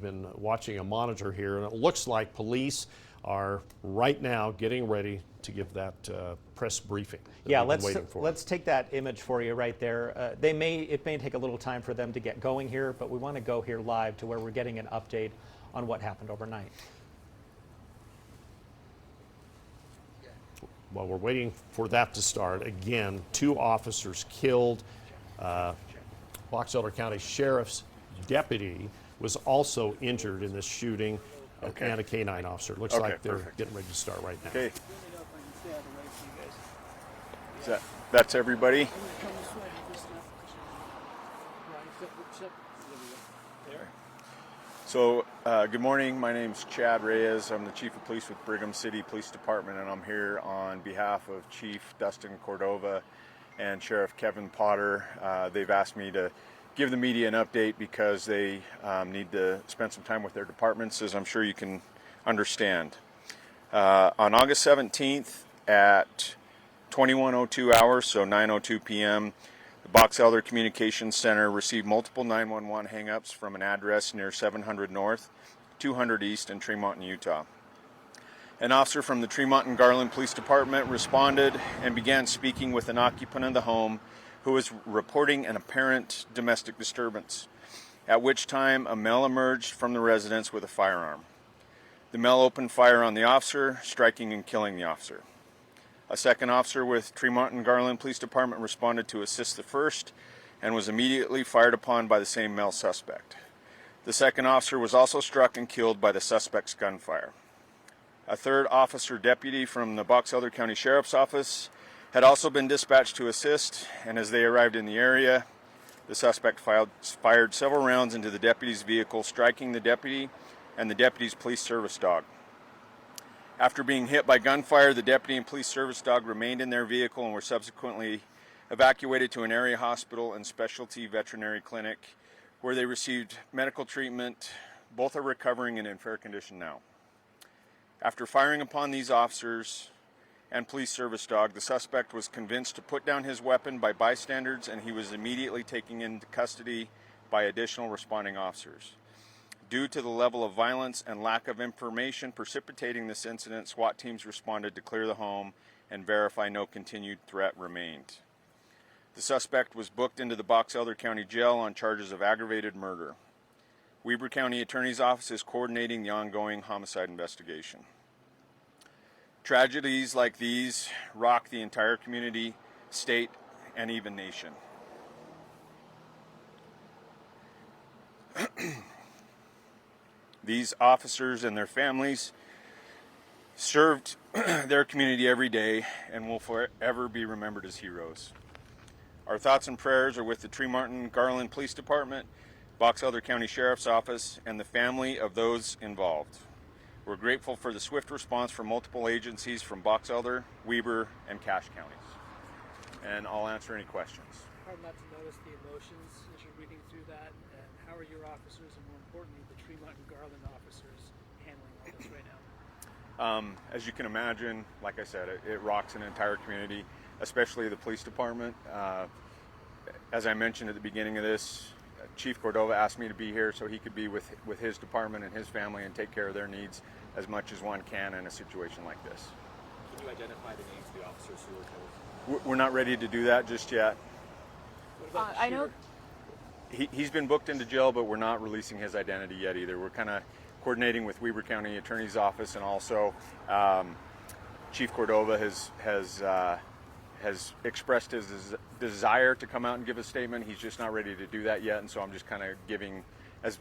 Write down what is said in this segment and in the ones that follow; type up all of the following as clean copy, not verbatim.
Been watching a monitor here, and it looks like police are right now getting ready to give that press briefing. Yeah, let's take that image for you right there. It may take a little time for them to get going here, but we want to go here live to where we're getting an update on what happened overnight. While we're waiting for that to start, again, 2 officers killed. Box Elder County Sheriff's deputy was also injured in this shooting, and a K-9 officer. Looks like they're getting ready to start right now. Okay. That's everybody? So, good morning. My name's Chad Reyes. I'm the Chief of Police with Brigham City Police Department, and I'm here on behalf of Chief Dustin Cordova and Sheriff Kevin Potter. They've asked me to give the media an update because they need to spend some time with their departments, as I'm sure you can understand. On August 17th at 21:02 hours, so 9:02 p.m., the Box Elder Communications Center received multiple 911 hangups from an address near 700 North, 200 East in Tremonton, Utah. An officer from the Tremonton-Garland Police Department responded and began speaking with an occupant of the home who was reporting an apparent domestic disturbance, at which time a male emerged from the residence with a firearm. The male opened fire on the officer, striking and killing the officer. A second officer with Tremonton-Garland Police Department responded to assist the first and was immediately fired upon by the same male suspect. The second officer was also struck and killed by the suspect's gunfire. A third officer deputy from the Box Elder County Sheriff's Office had also been dispatched to assist, and as they arrived in the area, the suspect fired several rounds into the deputy's vehicle, striking the deputy and the deputy's police service dog. After being hit by gunfire, the deputy and police service dog remained in their vehicle and were subsequently evacuated to an area hospital and specialty veterinary clinic, where they received medical treatment. Both are recovering and in fair condition now. After firing upon these officers and police service dog, the suspect was convinced to put down his weapon by bystanders, and he was immediately taken into custody by additional responding officers. Due to the level of violence and lack of information precipitating this incident, SWAT teams responded to clear the home and verify no continued threat remained. The suspect was booked into the Box Elder County Jail on charges of aggravated murder. Weber County Attorney's Office is coordinating the ongoing homicide investigation. Tragedies like these rock the entire community, state, and even nation. These officers and their families served their community every day and will forever be remembered as heroes. Our thoughts and prayers are with the Tremonton-Garland Police Department, Box Elder County Sheriff's Office, and the family of those involved. We're grateful for the swift response from multiple agencies from Box Elder, Weber, and Cache counties. And I'll answer any questions. Hard not to notice the emotions as you're reading through that. And how are your officers, and more importantly, the Tremonton-Garland officers, handling all this right now? As you can imagine, like I said, it rocks an entire community, especially the police department. As I mentioned at the beginning of this, Chief Cordova asked me to be here so he could be with his department and his family and take care of their needs as much as one can in a situation like this. Can you identify the names of the officers who were killed? We're not ready to do that just yet. What about the I know He's been booked into jail, but we're not releasing his identity yet either. We're kind of coordinating with Weber County Attorney's Office, and also Chief Cordova has expressed his desire to come out and give a statement. He's just not ready to do that yet, and so I'm just kind of giving as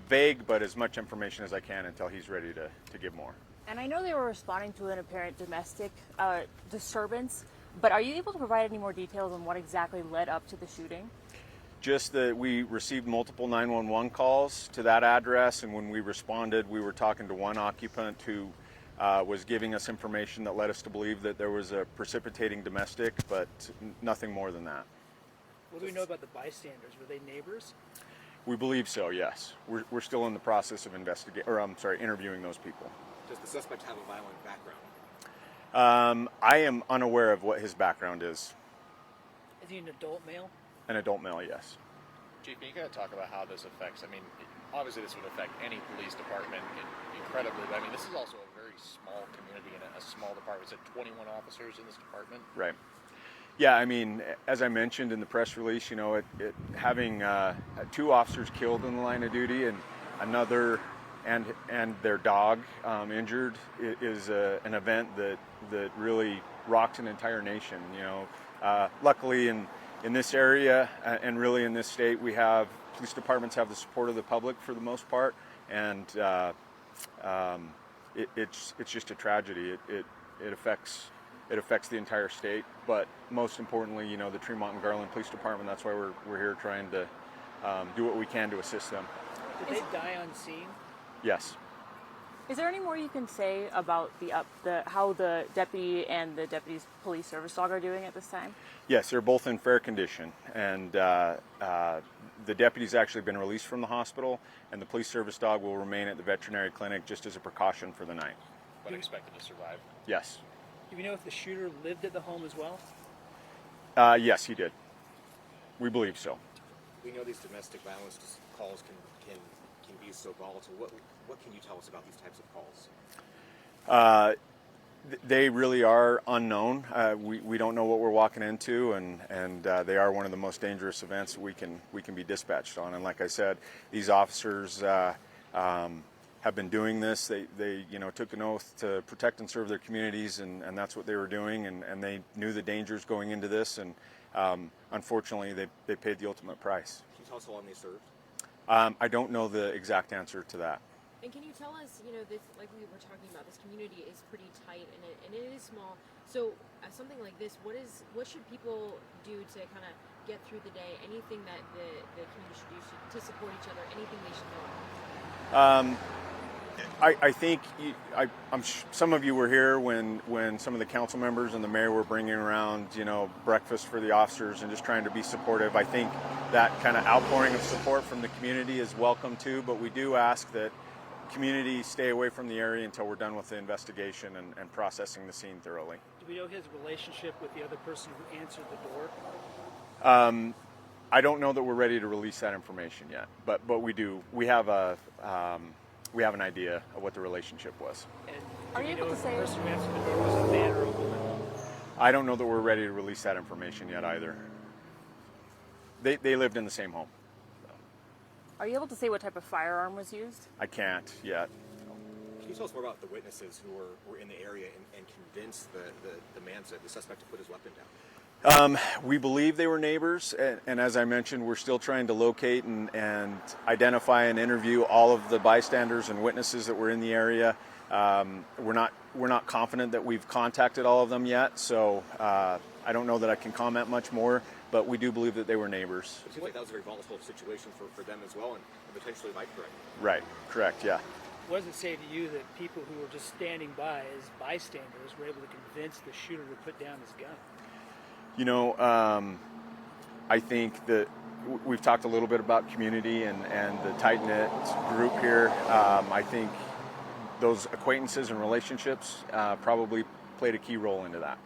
vague but as much information as I can until he's ready to give more. And I know they were responding to an apparent domestic disturbance, but are you able to provide any more details on what exactly led up to the shooting? Just that we received multiple 911 calls to that address, and when we responded, we were talking to one occupant who was giving us information that led us to believe that there was a precipitating domestic, but nothing more than that. What do we know about the bystanders? Were they neighbors? We believe so, yes. We're still in the process of interviewing those people. Does the suspect have a violent background? I am unaware of what his background is. Is he an adult male? An adult male, yes. Chief, can you kind of talk about how this affects, obviously this would affect any police department incredibly, but I mean, this is also a very small community and a small department. It's at 21 officers in this department. Right. Yeah, I mean, as I mentioned in the press release, you know, having 2 officers killed in the line of duty and another and their dog injured is an event that really rocked an entire nation. You know, luckily in this area and really in this state, we have police departments have the support of the public for the most part, and it's just a tragedy. It affects the entire state, but most importantly, you know, the Tremonton-Garland Police Department. That's why we're here trying to do what we can to assist them. Did they die on scene? Yes. Is there any more you can say about how the deputy and the deputy's police service dog are doing at this time? Yes, they're both in fair condition, and the deputy's actually been released from the hospital, and the police service dog will remain at the veterinary clinic just as a precaution for the night. But expected to survive. Yes. Do we know if the shooter lived at the home as well? Yes, he did. We believe so. We know these domestic violence calls can be so volatile. What can you tell us about these types of calls? They really are unknown. We don't know what we're walking into, and they are one of the most dangerous events that we can be dispatched on. And like I said, these officers have been doing this. They took an oath to protect and serve their communities, and that's what they were doing. And they knew the dangers going into this, and unfortunately, they paid the ultimate price. Can you tell us how long they served? I don't know the exact answer to that. And can you tell us, this, like we were talking about, this community is pretty tight and it is small. So something like this, what should people do to kind of get through the day? Anything that the community should do to support each other? Anything they should know? I think some of you were here when some of the council members and the mayor were bringing around, breakfast for the officers and just trying to be supportive. I think that kind of outpouring of support from the community is welcome too, but we do ask that community stay away from the area until we're done with the investigation and processing the scene thoroughly. Do we know his relationship with the other person who answered the door? I don't know that we're ready to release that information yet, but we do. We have an idea of what the relationship was. And Are you able to say? The person who answered the door was a man or a woman? I don't know that we're ready to release that information yet either. They lived in the same home. Are you able to say what type of firearm was used? I can't yet. Can you tell us more about the witnesses who were in the area and convinced the suspect to put his weapon down? We believe they were neighbors, and as I mentioned, we're still trying to locate and identify and interview all of the bystanders and witnesses that were in the area. We're not confident that we've contacted all of them yet, so I don't know that I can comment much more, but we do believe that they were neighbors. It seems like that was a very volatile situation for them as well, and potentially life-threatening. Right, correct, yeah. What does it say to you that people who were just standing by as bystanders were able to convince the shooter to put down his gun? I think that we've talked a little bit about community and the tight-knit group here. I think those acquaintances and relationships probably played a key role into that,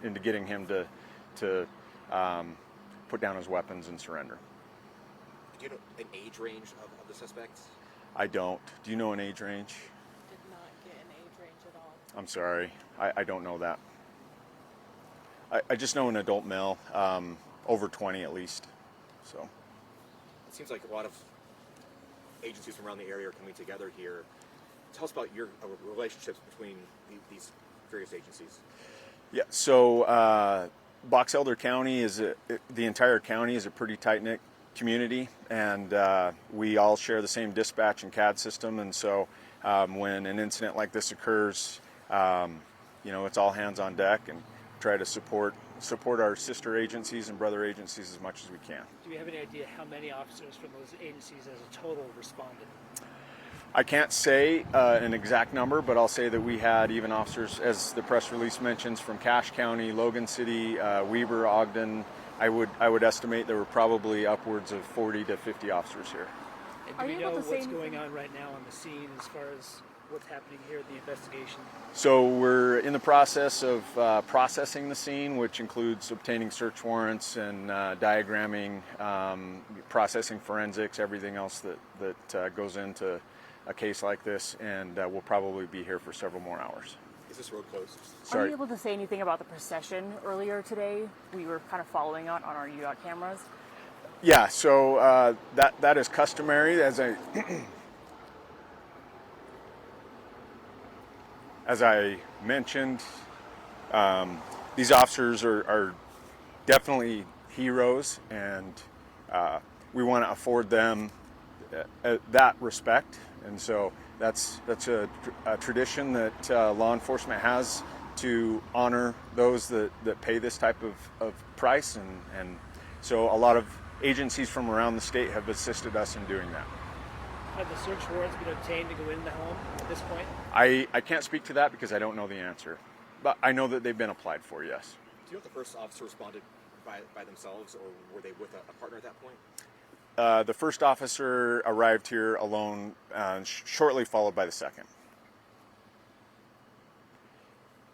into getting him to put down his weapons and surrender. Do you know an age range of the suspects? I don't. Do you know an age range? Did not get an age range at all. I'm sorry. I don't know that. I just know an adult male, over 20 at least. So. It seems like a lot of agencies from around the area are coming together here. Tell us about your relationships between these various agencies. Yeah, so Box Elder County the entire county is a pretty tight-knit community, and we all share the same dispatch and CAD system, and so when an incident like this occurs, it's all hands on deck and try to support our sister agencies and brother agencies as much as we can. Do you have any idea how many officers from those agencies as a total responded? I can't say an exact number, but I'll say that we had even officers, as the press release mentions, from Cache County, Logan City, Weber, Ogden. I would estimate there were probably upwards of 40 to 50 officers here. And do we know what's going on right now on the scene as far as what's happening here, the investigation? So we're in the process of processing the scene, which includes obtaining search warrants and diagramming, processing forensics, everything else that goes into a case like this, and we'll probably be here for several more hours. Is this road closed? Are Sorry. you able to say anything about the procession earlier today? We were kind of following on our UDOT cameras. Yeah, so that is customary. As I mentioned, these officers are definitely heroes, and we want to afford them that respect. And so that's a tradition that law enforcement has, to honor those that pay this type of price. And so a lot of agencies from around the state have assisted us in doing that. Have the search warrants been obtained to go in the home at this point? I can't speak to that because I don't know the answer, but I know that they've been applied for, yes. Do you know if the first officer responded by themselves, or were they with a partner at that point? The first officer arrived here alone, shortly followed by the second.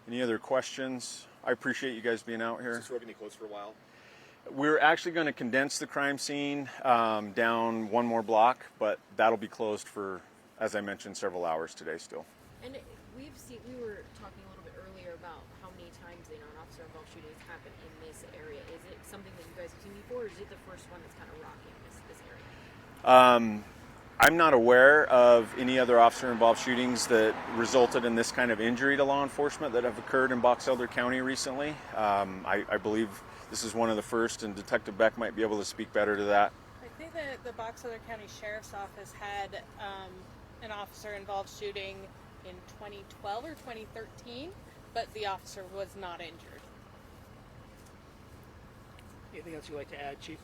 Any other questions? I appreciate you guys being out here. Is this road going to be closed for a while? We're actually going to condense the crime scene down one more block, but that'll be closed for, as I mentioned, several hours today still. And we were talking a little bit earlier about how many times an officer-involved shooting has happened in this area. Is it something that you guys have seen before, or is it the first one that's kind of rocking this area? I'm not aware of any other officer-involved shootings that resulted in this kind of injury to law enforcement that have occurred in Box Elder County recently. I believe this is one of the first, and Detective Beck might be able to speak better to that. I think that the Box Elder County Sheriff's Office had an officer-involved shooting in 2012 or 2013, but the officer was not injured. Anything else you'd like to add, Chief?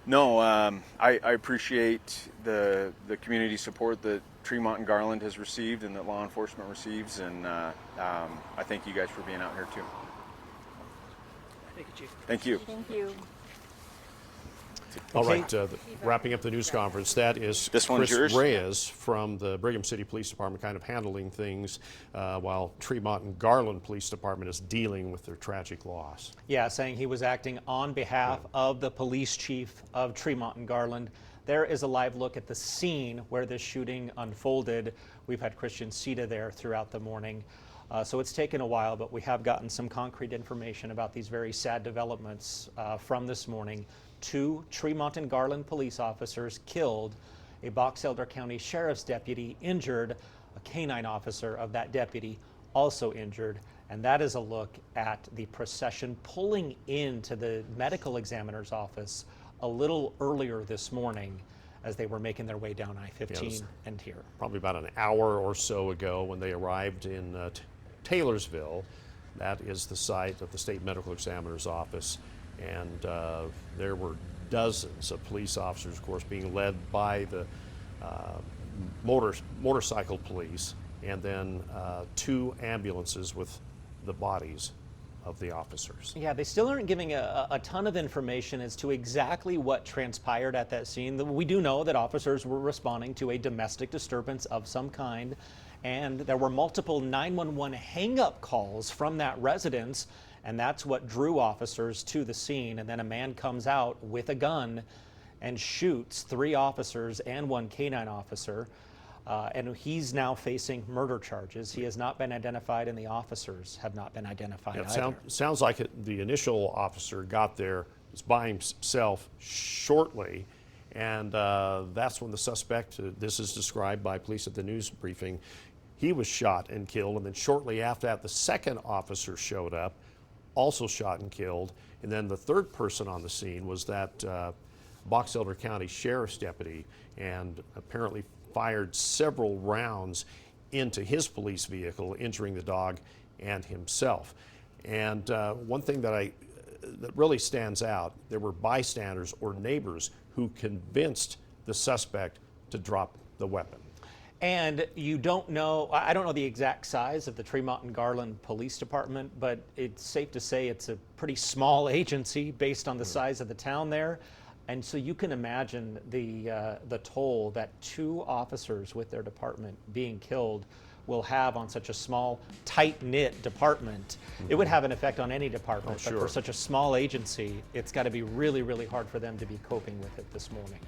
No, I appreciate the community support that Tremonton-Garland has received and that law enforcement receives, and I thank you guys for being out here too. Thank you, Chief. Thank you. Thank you. All right, wrapping up the news conference, that is This one's Chris yours? Reyes from the Brigham City Police Department, kind of handling things while Tremonton-Garland Police Department is dealing with their tragic loss. Yeah, saying he was acting on behalf of the police chief of Tremonton-Garland. There is a live look at the scene where this shooting unfolded. We've had Christian Sita there throughout the morning. So it's taken a while, but we have gotten some concrete information about these very sad developments from this morning. 2 Tremonton-Garland police officers killed, a Box Elder County Sheriff's deputy injured, a canine officer of that deputy also injured, and that is a look at the procession pulling into the medical examiner's office a little earlier this morning as they were making their way down I-15 and here. Probably about an hour or so ago when they arrived in Taylorsville. That is the site of the state medical examiner's office. And there were dozens of police officers, of course, being led by the motorcycle police, and then 2 ambulances with the bodies of the officers. Yeah, they still aren't giving a ton of information as to exactly what transpired at that scene. We do know that officers were responding to a domestic disturbance of some kind, and there were multiple 911 hang-up calls from that residence. And that's what drew officers to the scene. And then a man comes out with a gun and shoots 3 officers and 1 canine officer. And he's now facing murder charges. He has not been identified, and the officers have not been identified either. Sounds like the initial officer got there, was by himself shortly, and that's when the suspect, this is described by police at the news briefing, he was shot and killed. And then shortly after that, the second officer showed up, also shot and killed. And then the third person on the scene was that Box Elder County Sheriff's deputy, and apparently fired several rounds into his police vehicle, injuring the dog and himself. And one thing that really stands out, there were bystanders or neighbors who convinced the suspect to drop the weapon. And you don't know, I don't know the exact size of the Tremonton-Garland Police Department, but it's safe to say it's a pretty small agency based on the size of the town there. And so you can imagine the toll that 2 officers with their department being killed will have on such a small, tight-knit department. It would have an effect on any department, but sure. for such a small agency, it's got to be really, really hard for them to be coping with it this morning.